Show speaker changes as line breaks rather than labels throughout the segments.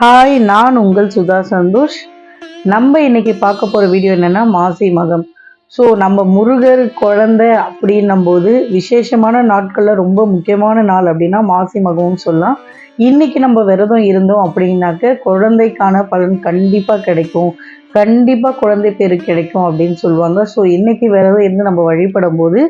Hi, நான் உங்கள் சுதா சந்தோஷ். நம்ம இன்னைக்கு பார்க்க போகிற வீடியோ என்னென்னா மாசி மகம். ஸோ நம்ம முருகர் குழந்தை அப்படின்னும் போது விசேஷமான நாட்களில் ரொம்ப முக்கியமான நாள் அப்படின்னா மாசி மகம்னு சொல்லலாம். இன்னைக்கு நம்ம விரதம் இருந்தோம் அப்படின்னாக்க குழந்தைக்கான பலன் கண்டிப்பாக கிடைக்கும், கண்டிப்பாக குழந்தை பேரு கிடைக்கும் அப்படின்னு சொல்லுவாங்க. ஸோ இன்னைக்கு விரதம் இருந்து நம்ம வழிபடும் போது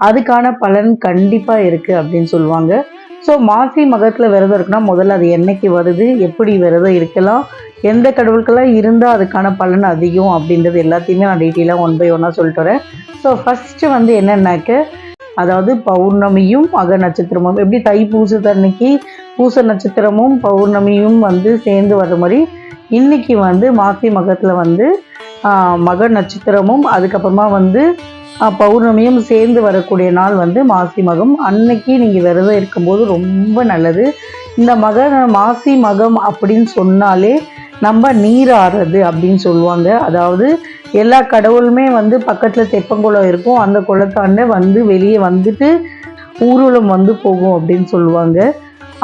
அதுக்கான பலன் கண்டிப்பாக இருக்குது அப்படின்னு சொல்லுவாங்க. ஸோ மாசி மகத்தில் விரதம் இருக்குன்னா முதல்ல அது என்னைக்கு வருது, எப்படி விரதம் இருக்கலாம், எந்த கடவுளுக்கெல்லாம் இருந்தால் அதுக்கான பலன் அதிகம் அப்படின்றது எல்லாத்தையுமே நான் டீட்டெயிலாக ஒன் பை ஒன்னாக சொல்லிட்டு வரேன். ஸோ ஃபஸ்ட்டு என்னென்னாக்க, அதாவது பௌர்ணமியும் மக நட்சத்திரமும் எப்படி தைப்பூசத்தன்னைக்கு பூச நட்சத்திரமும் பௌர்ணமியும் சேர்ந்து வர்ற மாதிரி இன்னைக்கு மாசி மகத்தில் மக நட்சத்திரமும் அதுக்கப்புறமா பௌர்ணமியும் சேர்ந்து வரக்கூடிய நாள் மாசி மகம். அன்னைக்கு நீங்கள் விரதம் இருக்கும்போது ரொம்ப நல்லது. இந்த மாசி மகம் அப்படின்னு சொன்னாலே நம்ம நீர் ஆறுறது அப்படின்னு சொல்லுவாங்க. அதாவது எல்லா கடவுளுமே பக்கத்தில் தெப்பங்குளம் இருக்கும், அந்த குளத்தாண்ட வெளியே வந்துட்டு ஊர்வலம் போகும் அப்படின்னு சொல்லுவாங்க.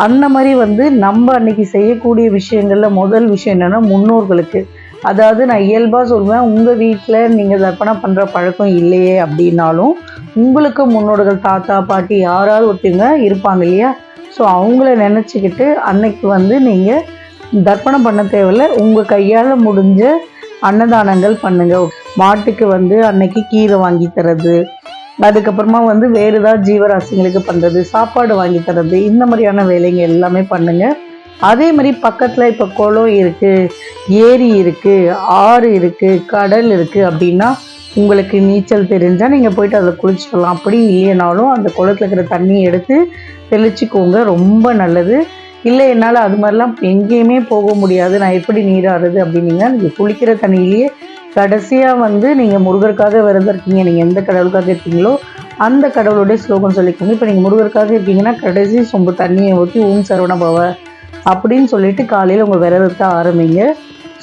அந்த மாதிரி நம்ம அன்னைக்கு செய்யக்கூடிய விஷயங்களில் முதல் விஷயம் என்னென்னா முன்னோர்களுக்கு, அதாவது நான் இயல்பாக சொல்லுவேன், உங்கள் வீட்டில் நீங்கள் தர்ப்பணம் பண்ணுற பழக்கம் இல்லையே அப்படின்னாலும் உங்களுக்கு முன்னோர்கள் தாத்தா பாட்டி யாராவது ஒருத்தவங்க இருப்பாங்க இல்லையா, ஸோ அவங்கள நினச்சிக்கிட்டு அன்னைக்கு நீங்கள் தர்ப்பணம் பண்ண தேவையில்லை, உங்கள் கையால் முடிஞ்ச அன்னதானங்கள் பண்ணுங்கள். மாட்டுக்கு அன்னைக்கு கீரை வாங்கி தர்றது, அதுக்கப்புறமா வேறு ஏதாவது ஜீவராசிங்களுக்கு பண்ணுறது, சாப்பாடு வாங்கி தர்றது, இந்த மாதிரியான வேலைங்க எல்லாமே பண்ணுங்கள். அதே மாதிரி பக்கத்தில் இப்போ குளம் இருக்குது, ஏரி இருக்குது, ஆறு இருக்குது, கடல் இருக்குது அப்படின்னா உங்களுக்கு நீச்சல் தெரிஞ்சால் நீங்கள் போயிட்டு அதில் குளிச்சுக்கலாம். அப்படி இல்லைனாலும் அந்த குளத்தில் இருக்கிற தண்ணியை எடுத்து தெளிச்சிக்கோங்க, ரொம்ப நல்லது. இல்லை என்னால் அது மாதிரிலாம் எங்கேயுமே போக முடியாது, நான் எப்படி நீராடுறது அப்படின்னீங்க, நீங்கள் குளிக்கிற தண்ணியிலேயே கடைசியாக நீங்கள் முருகருக்காக விரதம் இருக்கீங்க, நீங்கள் எந்த கடவுளுக்காக இருக்கீங்களோ அந்த கடவுளுடைய ஸ்லோகம் சொல்லிக்கோங்க. இப்போ நீங்கள் முருகருக்காக இருக்கீங்கன்னா கடைசி சொம்பு தண்ணியை ஊற்றி ஓம் சரவண பவ அப்படின்னு சொல்லிட்டு காலையில் உங்கள் விரதத்தை ஆரம்பிங்க.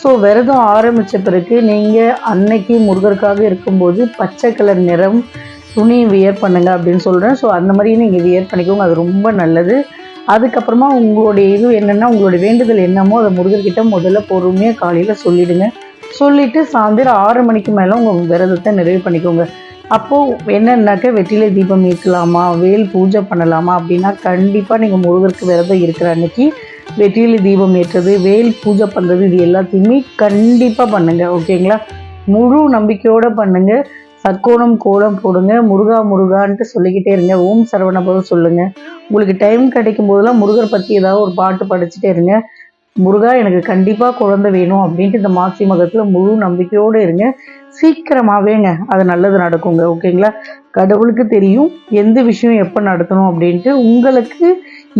ஸோ விரதம் ஆரம்பித்த பிறகு நீங்கள் அன்னைக்கு முருகருக்காக இருக்கும்போது பச்சை கலர் நிறம் துணி வியர் பண்ணுங்க அப்படின்னு சொல்கிறேன். ஸோ அந்த மாதிரி நீங்கள் வியர் பண்ணிக்கோங்க, அது ரொம்ப நல்லது. அதுக்கப்புறமா உங்களுடைய இது என்னென்னா, உங்களுடைய வேண்டுதல் என்னமோ அதை முருகர்கிட்ட முதல்ல பொறுமையாக காலையில் சொல்லிவிடுங்க. சொல்லிவிட்டு சாயந்தரம் 6 மணிக்கு மேலே உங்கள் விரதத்தை நிறைவு பண்ணிக்கோங்க. அப்போது என்னன்னாக்க வெற்றிலை தீபம் ஏற்றலாமா, வேல் பூஜை பண்ணலாமா அப்படின்னா கண்டிப்பாக நீங்கள் முருகருக்கு விரதம் இருக்கிற அன்னைக்கு வெற்றிலை தீபம் ஏற்றுறது, வேல் பூஜை பண்ணுறது, இது எல்லாத்தையுமே கண்டிப்பாக பண்ணுங்கள். ஓகேங்களா? முழு நம்பிக்கையோடு பண்ணுங்கள். சர்க்கோணம் கோலம் போடுங்க, முருகா முருகான்ட்டு சொல்லிக்கிட்டே இருங்க, ஓம் சரவண பவ சொல்லுங்கள். உங்களுக்கு டைம் கிடைக்கும் போதெல்லாம் முருகர் பற்றி ஏதாவது ஒரு பாட்டு படிச்சுட்டே இருங்க. முருகா எனக்கு கண்டிப்பாக குழந்தை வேணும் அப்படின்ட்டு இந்த மாசி மகத்தில் முழு நம்பிக்கையோடு இருங்க. சீக்கிரமாகவேங்க அது நல்லது நடக்குங்க. ஓகேங்களா? கடவுளுக்கு தெரியும் எந்த விஷயம் எப்போ நடத்தணும் அப்படின்ட்டு. உங்களுக்கு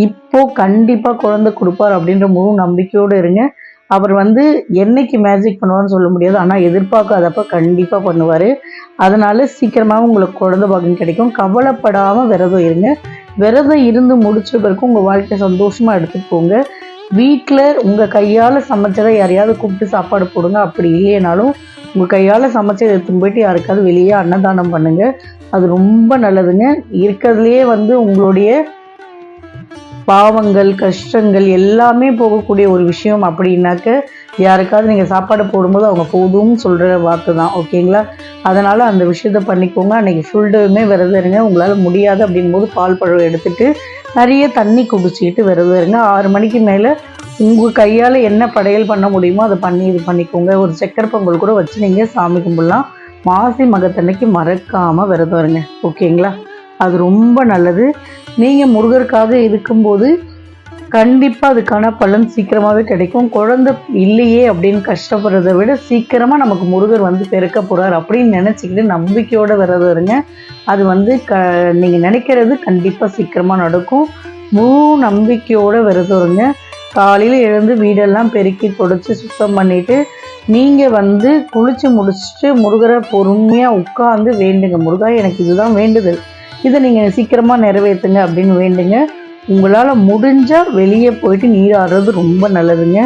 இப்போது கண்டிப்பாக குழந்தை கொடுப்பார் அப்படின்ற முழு நம்பிக்கையோடு இருங்க. அவர் என்னைக்கு மேஜிக் பண்ணுவார்னு சொல்ல முடியாது, ஆனால் எதிர்பார்க்காதப்ப கண்டிப்பாக பண்ணுவார். அதனால் சீக்கிரமாக உங்களுக்கு குழந்தை பாக்கியம் கிடைக்கும். கவலைப்படாமல் விரதம் இருங்க. விரதம் இருந்து முடிச்ச பிறகு உங்கள் வாழ்க்கை சந்தோஷமாக எடுத்துகிட்டு போங்க. வீட்டில் உங்கள் கையால் சமைச்சதை யாரையாவது கூப்பிட்டு சாப்பாடு போடுங்க. அப்படி இல்லைனாலும் உங்கள் கையால் சமைச்சதை எடுத்துன்னு போயிட்டு யாருக்காவது வெளியே அன்னதானம் பண்ணுங்கள், அது ரொம்ப நல்லதுங்க. இருக்கிறதுலையே உங்களுடைய பாவங்கள் கஷ்டங்கள் எல்லாமே போகக்கூடிய ஒரு விஷயம் அப்படின்னாக்க யாருக்காவது நீங்கள் சாப்பாடு போடும்போது அவங்க போதும்னு சொல்கிற வார்த்தை தான். ஓகேங்களா? அதனால் அந்த விஷயத்த பண்ணிக்கோங்க. அன்றைக்கி ஃபுல் டேவுமே விரதம் இருங்க. உங்களால் முடியாது அப்படின் போது பால் பழம் எடுத்துகிட்டு நிறைய தண்ணி குடிச்சிக்கிட்டு விரதம் இருங்க. 6 மணிக்கு மேலே உங்கள் கையால் என்ன படையல் பண்ண முடியுமோ அதை பண்ணி இது பண்ணிக்கோங்க. ஒரு சக்கரை பொங்கல் கூட வச்சு நீங்கள் சாமி கும்பிடலாம். மாசி மகத்தன்னைக்கு மறக்காமல் விரதம் இருங்க. ஓகேங்களா? அது ரொம்ப நல்லது. நீங்கள் முருகருக்காக இருக்கும்போது கண்டிப்பாக அதுக்கான பலன் சீக்கிரமாகவே கிடைக்கும். குழந்தை இல்லையே அப்படின்னு கஷ்டப்படுறதை விட சீக்கிரமாக நமக்கு முருகர் பெருக்க போகிறார் அப்படின்னு நினச்சிக்கிட்டு நம்பிக்கையோடு விரதம் இருங்க. அது நீங்கள் நினைக்கிறது கண்டிப்பாக சீக்கிரமாக நடக்கும். முழு நம்பிக்கையோடு விரதம் இருங்க. காலையில் எழுந்து வீடெல்லாம் பெருக்கி தொடச்சி சுத்தம் பண்ணிவிட்டு நீங்கள் குளித்து முடிச்சுட்டு முருகரை பொறுமையாக உட்காந்து வேண்டுங்க. முருகா எனக்கு இதுதான் வேண்டுதல், இதை நீங்கள் சீக்கிரமாக நிறைவேற்றுங்க அப்படின்னு வேண்டுங்க. உங்களால் முடிஞ்சால் வெளியே போயிட்டு நீராடுறது ரொம்ப நல்லதுங்க.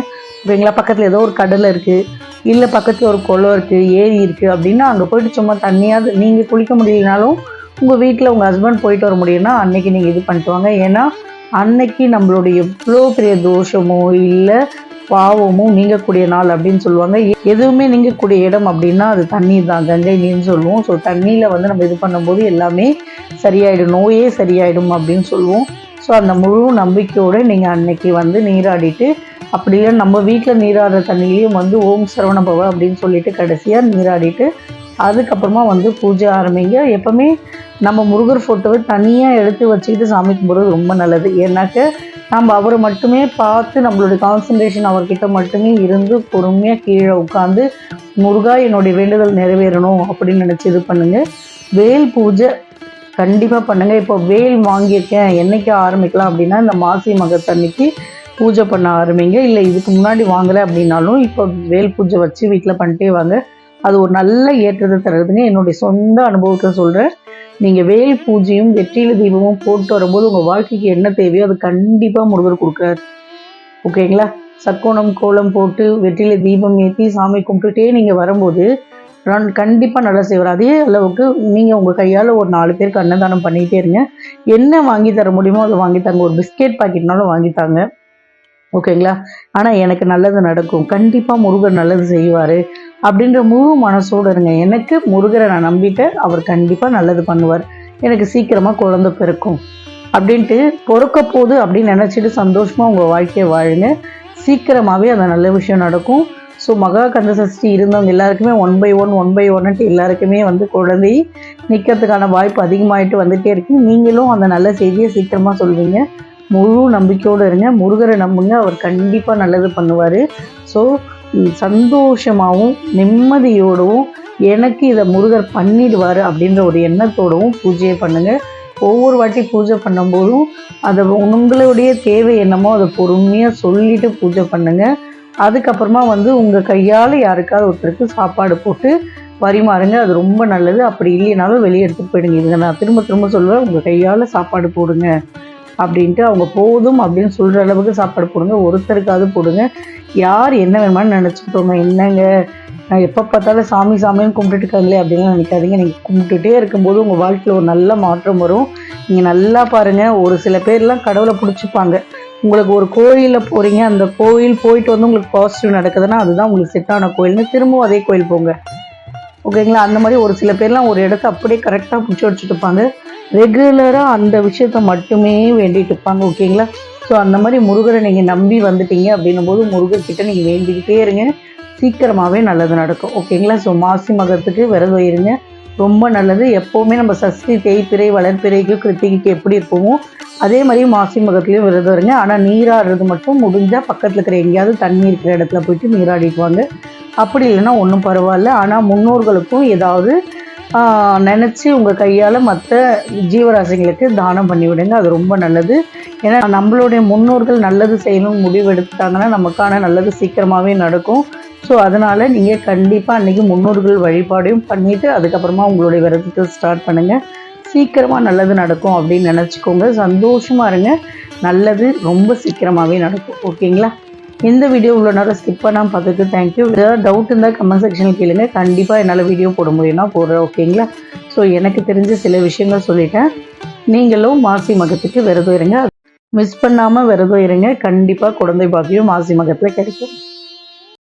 ஓகேங்களா? பக்கத்தில் ஏதோ ஒரு கடலை இருக்குது, இல்லை பக்கத்தில் ஒரு குளம் இருக்குது, ஏரி இருக்குது அப்படின்னா அங்கே போயிட்டு சும்மா தண்ணியாவது நீங்கள் குளிக்க முடியலனாலும் உங்கள் வீட்டில் உங்கள் ஹஸ்பண்ட் போயிட்டு வர முடியும்னா அன்றைக்கி நீங்கள் இது பண்ணிட்டு வாங்க. ஏன்னா அன்னைக்கு நம்மளுடைய எவ்வளோ பெரிய தோஷமோ இல்லை பாவமும் நீங்கக்கூடிய நாள் அப்படின்னு சொல்லுவாங்க. எதுவுமே நீங்கக்கூடிய இடம் அப்படின்னா அது தண்ணீர் தான், கங்கை நீர்னு சொல்லுவோம். ஸோ தண்ணியில் வந்து நம்ம இது பண்ணும்போது எல்லாமே சரியாயிடும், நோயே சரியாயிடும் அப்படின்னு சொல்லுவோம். ஸோ அந்த முழு நம்பிக்கையோடு நீங்கள் அன்னைக்கு வந்து நீராடிட்டு, அப்படி இல்லை நம்ம வீட்டில் நீராடுற தண்ணியிலையும் வந்து ஓம் சரவண பவ அப்படின்னு சொல்லிட்டு கடைசியாக நீராடிட்டு அதுக்கப்புறமா வந்து பூஜை ஆரம்பிங்க. எப்போவுமே நம்ம முருகர் ஃபோட்டோவை தனியாக எடுத்து வச்சுக்கிட்டு சாமி கும்பிட்றது ரொம்ப நல்லது. ஏன்னாக்க நம்ம அவரை மட்டுமே பார்த்து நம்மளுடைய கான்சன்ட்ரேஷன் அவர்கிட்ட மட்டுமே இருந்து பொறுமையாக கீழே உட்காந்து முருகா என்னுடைய வேண்டுதல் நிறைவேறணும் அப்படின்னு நினச்சி இது பண்ணுங்கள். வேல் பூஜை கண்டிப்பாக பண்ணுங்கள். இப்போ வேல் வாங்கியிருக்கேன் என்றைக்கு ஆரம்பிக்கலாம் அப்படின்னா இந்த மாசி மகத்தன்னைக்கு பூஜை பண்ண ஆரம்பிங்க. இல்லை இதுக்கு முன்னாடி வாங்கலை அப்படின்னாலும் இப்போ வேல் பூஜை வச்சு வீட்டில் பண்ணிட்டே வாங்க. அது ஒரு நல்ல ஏற்றத்தை தருதுங்க. என்னுடைய சொந்த அனுபவத்தை சொல்கிறேன். நீங்கள் வேல் பூஜையும் வெற்றிலை தீபமும் போட்டு வரும்போது உங்கள் வாழ்க்கைக்கு என்ன தேவையோ அது கண்டிப்பாக முருகர் கொடுக்குறாரு. ஓகேங்களா? சக்கோணம் கோலம் போட்டு வெற்றிலை தீபம் ஏற்றி சாமி கும்பிட்டுட்டே நீங்கள் வரும்போது கண்டிப்பாக நல்லா செய்வார். அதே அளவுக்கு நீங்கள் உங்கள் கையால் ஒரு 4 பேருக்கு அன்னதானம் பண்ணிகிட்டே இருங்க. என்ன வாங்கி தர முடியுமோ அதை வாங்கித்தாங்க. ஒரு பிஸ்கெட் பாக்கெட்னாலும் வாங்கித்தாங்க. ஓகேங்களா? ஆனால் எனக்கு நல்லது நடக்கும், கண்டிப்பாக முருகர் நல்லது செய்வார் அப்படின்ற முழு மனசோடு இருங்க. எனக்கு முருகரை நான் நம்பிட்டேன், அவர் கண்டிப்பாக நல்லது பண்ணுவார், எனக்கு சீக்கிரமாக குழந்தை பிறக்கும் அப்படின்ட்டு பொறுக்க போகுது அப்படின்னு நினச்சிட்டு சந்தோஷமாக உங்கள் வாழ்க்கையை வாழுங்க. சீக்கிரமாகவே அந்த நல்ல விஷயம் நடக்கும். ஸோ மகா கந்த சஷ்டி இருந்தவங்க எல்லாருக்குமே 1 by 1 எல்லாருக்குமே வந்து குழந்தை நிற்கிறதுக்கான வாய்ப்பு அதிகமாகிட்டு வந்துகிட்டே இருக்கு. நீங்களும் அந்த நல்ல செய்தியை சீக்கிரமாக சொல்வீங்க. முழு நம்பிக்கையோடு இருங்க, முருகரை நம்புங்க, அவர் கண்டிப்பாக நல்லது பண்ணுவார். ஸோ சந்தோஷமாகவும் நிம்மதியோடவும் எனக்கு இதை முருகர் பண்ணிடுவார் அப்படின்ற ஒரு எண்ணத்தோடவும் பூஜையை பண்ணுங்கள். ஒவ்வொரு வாட்டி பூஜை பண்ணும்போதும் அதை உங்களுடைய தேவை என்னமோ அதை பொறுமையாக சொல்லிவிட்டு பூஜை பண்ணுங்கள். அதுக்கப்புறமா வந்து உங்கள் கையால் யாருக்காவது ஒருத்தருக்கு சாப்பாடு போட்டு பரிமாறுங்க, அது ரொம்ப நல்லது. அப்படி இல்லைனாலும் வெளியே எடுத்துகிட்டு போயிடுங்க. இதை நான் திரும்ப திரும்ப சொல்லுவேன், உங்கள் கையால் சாப்பாடு போடுங்க அப்படின்ட்டு. அவங்க போதும் அப்படின்னு சொல்கிற அளவுக்கு சாப்பாடு போடுங்க, ஒருத்தருக்காவது போடுங்க. யார் என்ன வேணுமான்னு நினச்சிக்கிட்டோங்க. என்னங்க நான் எப்போ பார்த்தாலும் சாமி சாமின்னு கும்பிட்டுட்டு இருக்காங்களே அப்படின்லாம் நினைக்காதீங்க. நீங்கள் கும்பிட்டுட்டே இருக்கும்போது உங்கள் வாழ்க்கையில் ஒரு நல்ல மாற்றம் வரும். நீங்கள் நல்லா பாருங்கள், ஒரு சில பேர்லாம் கடவுளை பிடிச்சிப்பாங்க. உங்களுக்கு ஒரு கோயிலில் போகிறீங்க, அந்த கோயில் போயிட்டு வந்து உங்களுக்கு பாசிட்டிவ் நடக்குதுன்னா அதுதான் உங்களுக்கு செட்டான கோயில்னு திரும்பவும் அதே கோயில் போங்க. ஓகேங்களா? அந்த மாதிரி ஒரு சில பேர்லாம் ஒரு இடத்த அப்படியே கரெக்டாக பிடிச்சி வச்சுட்டு இருப்பாங்க. ரெகுலராக அந்த விஷயத்த மட்டுமே வேண்டிகிட்டு இருப்பாங்க. ஓகேங்களா? ஸோ அந்த மாதிரி முருகரை நீங்கள் நம்பி வந்துட்டீங்க அப்படின்னும் போது முருகர்கிட்ட நீங்கள் வேண்டிக்கிட்டே இருங்க, சீக்கிரமாகவே நல்லது நடக்கும். ஓகேங்களா? ஸோ மாசி மகத்துக்கு விரதம் இருங்க, ரொம்ப நல்லது. எப்போவுமே நம்ம சஷ்டி, தேய்பிறை, வளர்ப்பிறைக்கு, கிருத்திகைக்கு எப்படி இருப்போமோ அதே மாதிரி மாசி மகத்துலேயும் விரதம் இருங்க. ஆனால் நீராடுறது மட்டும் முடிஞ்சால் பக்கத்தில் இருக்கிற எங்கேயாவது தண்ணி இருக்கிற இடத்துல போயிட்டு நீராடிட்டு வாங்க. அப்படி இல்லைன்னா ஒன்றும் பரவாயில்ல. ஆனால் முன்னோர்களுக்கும் ஏதாவது நினச்சி உங்கள் கையால் மற்ற ஜீவராசிகளுக்கு தானம் பண்ணிவிடுங்க, அது ரொம்ப நல்லது. ஏன்னா நம்மளுடைய முன்னோர்கள் நல்லது செய்யணும்னு முடிவெடுத்தாங்கன்னா நமக்கான நல்லது சீக்கிரமாகவே நடக்கும். ஸோ அதனால் நீங்கள் கண்டிப்பாக அன்றைக்கி முன்னோர்கள் வழிபாடையும் பண்ணிவிட்டு அதுக்கப்புறமா உங்களுடைய விரதத்தை ஸ்டார்ட் பண்ணுங்கள். சீக்கிரமாக நல்லது நடக்கும் அப்படின்னு நினச்சிக்கோங்க. சந்தோஷமாக இருங்க, நல்லது ரொம்ப சீக்கிரமாகவே நடக்கும். ஓகேங்களா? இந்த வீடியோ இவ்வளோ நேரம் ஸ்கிப் பண்ணாமல் பார்த்துக்கு தேங்க்யூ. ஏதாவது டவுட் இருந்தால் கமெண்ட் செக்ஷனில் கேளுங்க, கண்டிப்பாக என்னால் வீடியோ போட முடியும்னா போடுறேன். ஓகேங்களா? ஸோ எனக்கு தெரிஞ்ச சில விஷயங்கள் சொல்லிட்டேன். நீங்களும் மாசி மகத்துக்கு விரதம் இருங்க, மிஸ் பண்ணாமல் விரதம் இருங்க. கண்டிப்பாக குழந்தை பாக்கியம் மாசி மகத்தில் கிடைக்கும்.